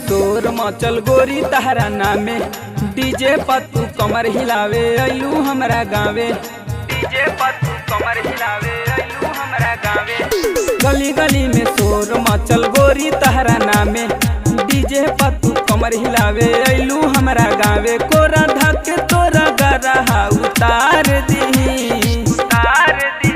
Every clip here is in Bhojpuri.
तोर मचल गोरी तहरा नामे। डीजे पत्तू कमर हिलावे अइलू हमरा गावे। डीजे पत्तू कमर हिलावे अइलू हमरा गावे। गली गली में तोर मचल गोरी तहरा नामे। डीजे पत्तू कमर हिलावे अइलू हमरा गावे। कोरा धके तोरा गरहा उतार दी, उतार दी।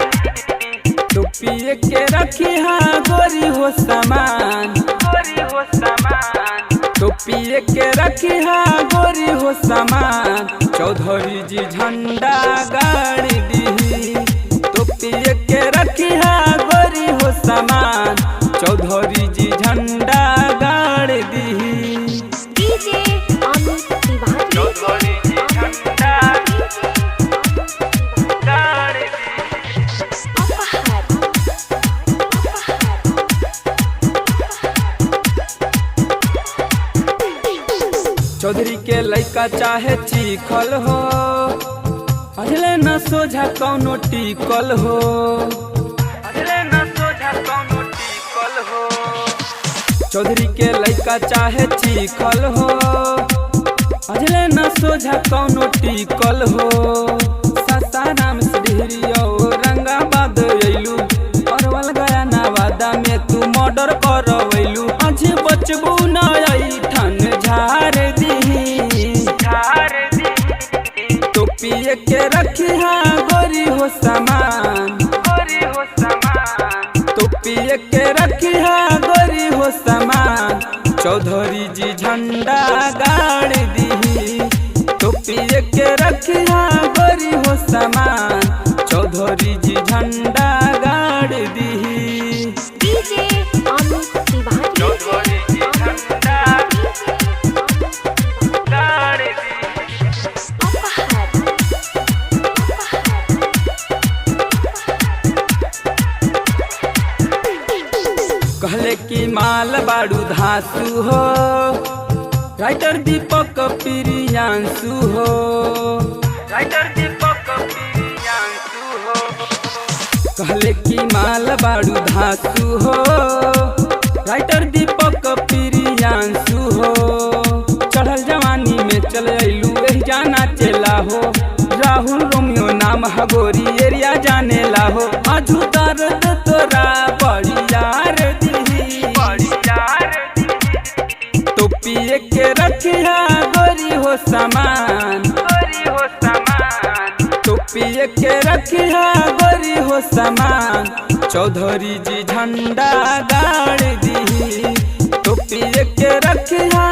टोपिए के रखी हाँ गोरी हो सामान, गोरी हो सामान। टोपिए के रखी हाँ गोरी हो सामान। चौधरी जी झंडा गाड़ी दी। टोपिए के रखी हाँ गोरी हो सामान। चौधरी जी झंडा गाड़ी दी। डीजे अमित तिवारी। चौधरी जी झंडा गाड़ी दी। चौधरी के लइका चाहे चिखल हो, अजले न सोझा कौनो टिकल हो। अजले न सोझा कौनो टिकल हो। चौधरी के लइका चाहे चिखल हो, अजले न सोझा कौनो टिकल हो। सासाराम से डिहरी और रंगाबाद अइलू। अरवल गया नवादा में तू मर्डर करवैलू। आज बचबू न ठन झार दी, झार दी। टोपिए के रखी हाँ गोरी हो सामान, गोरी हो सामान। टोपिए के रखी हाँ गोरी हो सामान। चौधरी जी झंडा गाड़ दी। टोपिए के रखी हाँ गोरी हो सामान। चौधरी जी झंडा गाड़ दी। डीजे अमित तिवारी। चौधरी जी झंडा गाड़ दी। कहले की माल बाड़ू धासु हो। राइटर दीपक प्रियांशु हो। राइटर दीपक प्रियांशु हो। कहले की माल बाड़ू धासु हो। राइटर दीपक प्रियांशु हो। चढ़ल जवानी में चल अइलू एही जाना चला हो। राहुल रोमियो नाम हगोरी एरिया जाने ला हो। आजू दर्द तोरा बड़ी यार दी, बड़ी यार दी। टोपिए के रखिया गोरी हो सामान, गोरी हो सामान। टोपिए के रखिया गोरी हो सामान। चौधरी जी झंडा गाड़ दी। टोपिए के रखिया